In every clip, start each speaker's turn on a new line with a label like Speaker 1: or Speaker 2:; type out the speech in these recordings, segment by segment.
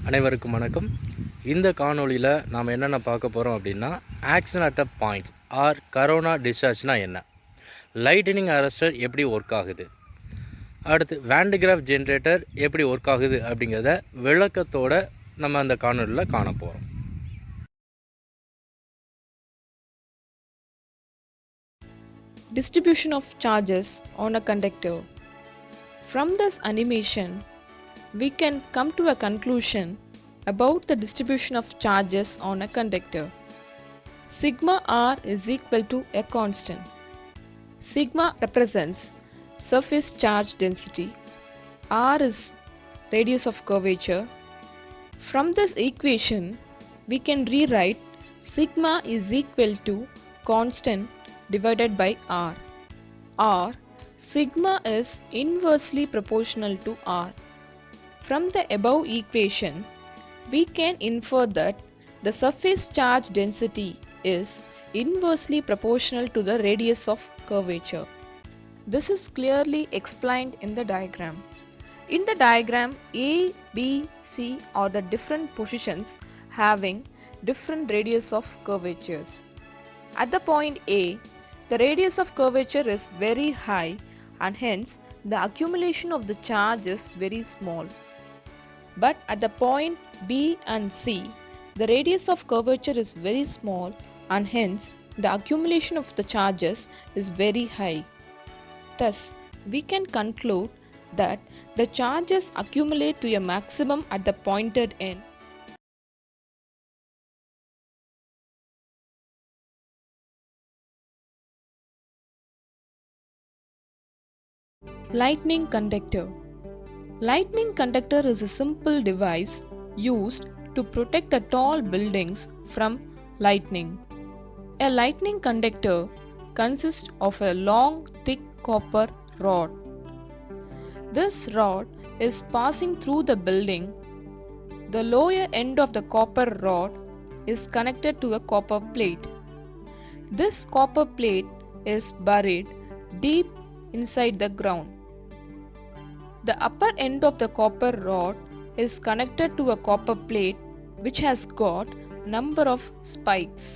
Speaker 1: அனைவருக்கும் வணக்கம். இந்த காணொளியில் நாம் என்னென்ன பார்க்க போகிறோம் அப்படின்னா, action at a points or corona டிஸ்சார்ஜ்னால் என்ன, லைட்டனிங் அரெஸ்டர் எப்படி ஒர்க் ஆகுது, அடுத்து வேண்டுகிராஃப் ஜென்ரேட்டர் எப்படி ஒர்க் ஆகுது அப்படிங்கிறத விளக்கத்தோடு நம்ம அந்த காணொலியில் காண போகிறோம்.
Speaker 2: Distribution of charges on a conductor. From this animation, we can come to a conclusion about the distribution of charges on a conductor. Sigma r is equal to a constant. Sigma represents surface charge density. R is radius of curvature. From this equation, we can rewrite sigma is equal to constant divided by r. Or sigma is inversely proportional to r. From the above equation, we can infer that the surface charge density is inversely proportional to the radius of curvature. This is clearly explained in the diagram. In the diagram, A, B, C are the different positions having different radius of curvatures. At the point A, the radius of curvature is very high and hence the accumulation of the charge is very small. But at the point B and C, the radius of curvature is very small and hence the accumulation of the charges is very high. Thus, we can conclude that the charges accumulate to a maximum at the pointed end. Lightning conductor. Lightning conductor is a simple device used to protect the tall buildings from lightning. A lightning conductor consists of a long, thick copper rod. This rod is passing through the building. The lower end of the copper rod is connected to a copper plate. This copper plate is buried deep inside the ground. The upper end of the copper rod is connected to a copper plate which has got number of spikes.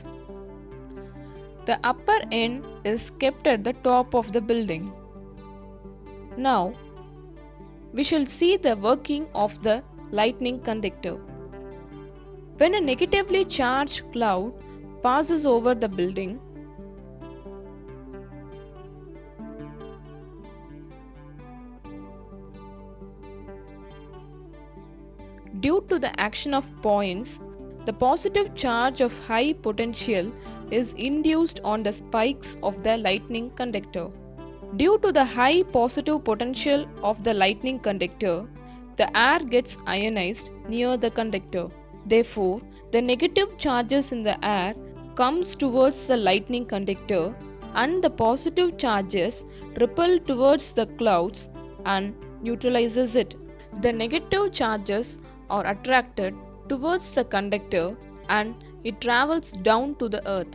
Speaker 2: The upper end is kept at the top of the building. Now, we shall see the working of the lightning conductor. When a negatively charged cloud passes over the building, due to the action of points, the positive charge of high potential is induced on the spikes of the lightning conductor. Due to the high positive potential of the lightning conductor, the air gets ionized near the conductor. Therefore, the negative charges in the air comes towards the lightning conductor and the positive charges repel towards the clouds and neutralizes it. The negative charges are attracted towards the conductor and it travels down to the earth.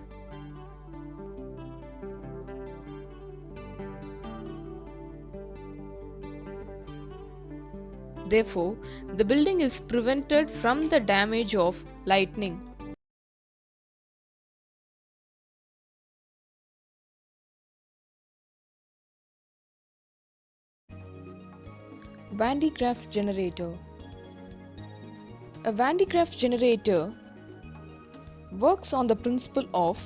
Speaker 2: Therefore, the building is prevented from the damage of lightning. Van de Graaff generator. A Van de Graaff generator works on the principle of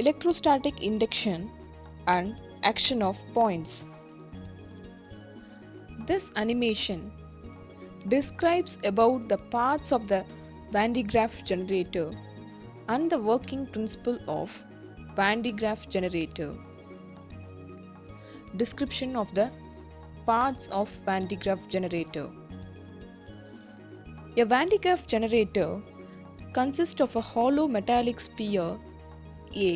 Speaker 2: electrostatic induction and action of points. This animation describes about the parts of the Van de Graaff generator and the working principle of Van de Graaff generator. Description of the parts of Van de Graaff generator. A Van de Graaff generator consists of a hollow metallic sphere A.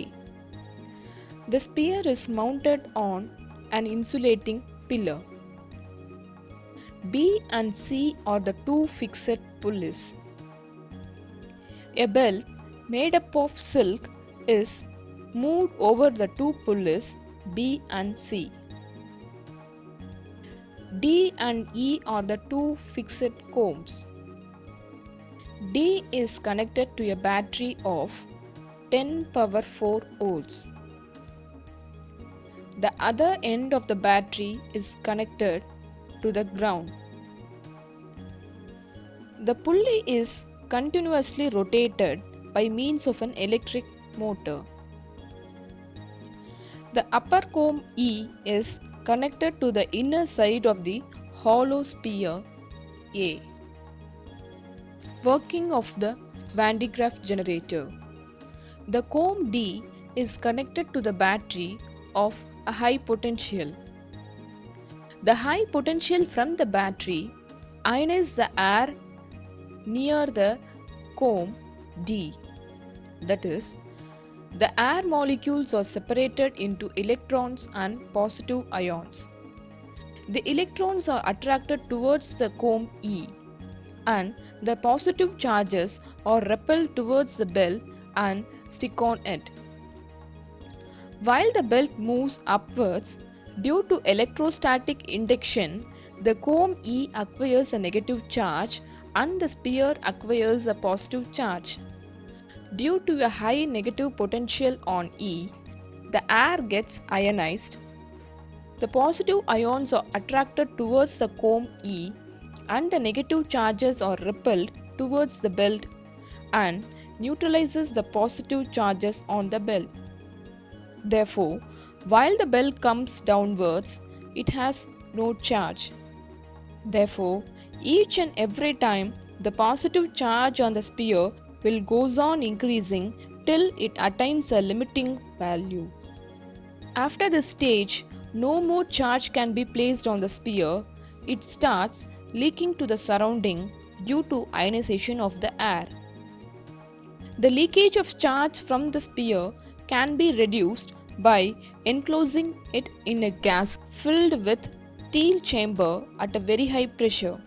Speaker 2: The sphere is mounted on an insulating pillar. B and C are the two fixed pulleys. A belt made up of silk is moved over the two pulleys B and C. D and E are the two fixed combs. D is connected to a battery of 10 power 4 volts. The other end of the battery is connected to the ground. The pulley is continuously rotated by means of an electric motor. The upper comb E is connected to the inner side of the hollow sphere A. Working of the Van de Graaff generator. The comb D is connected to the battery of a high potential. The high potential from the battery ionizes the air near the comb D. That is, the air molecules are separated into electrons and positive ions. The electrons are attracted towards the comb E, and the positive charges are repelled towards the belt and stick on it. While the belt moves upwards, due to electrostatic induction, the comb E acquires a negative charge and the sphere acquires a positive charge. Due to a high negative potential on E, the air gets ionized. The positive ions are attracted towards the comb E and the negative charges are repelled towards the belt and neutralizes the positive charges on the belt. Therefore, while the belt comes downwards, it has no charge. Therefore, each and every time the positive charge on the sphere will goes on increasing till it attains a limiting value. After this stage, no more charge can be placed on the sphere. It starts leaking to the surrounding due to ionization of the air. The leakage of charge from the sphere can be reduced by enclosing it in a gas filled with steel chamber at a very high pressure.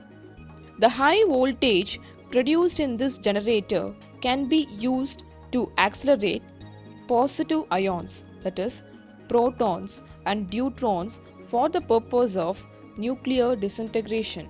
Speaker 2: The high voltage produced in this generator can be used to accelerate positive ions, that is, protons and neutrons, for the purpose of nuclear disintegration.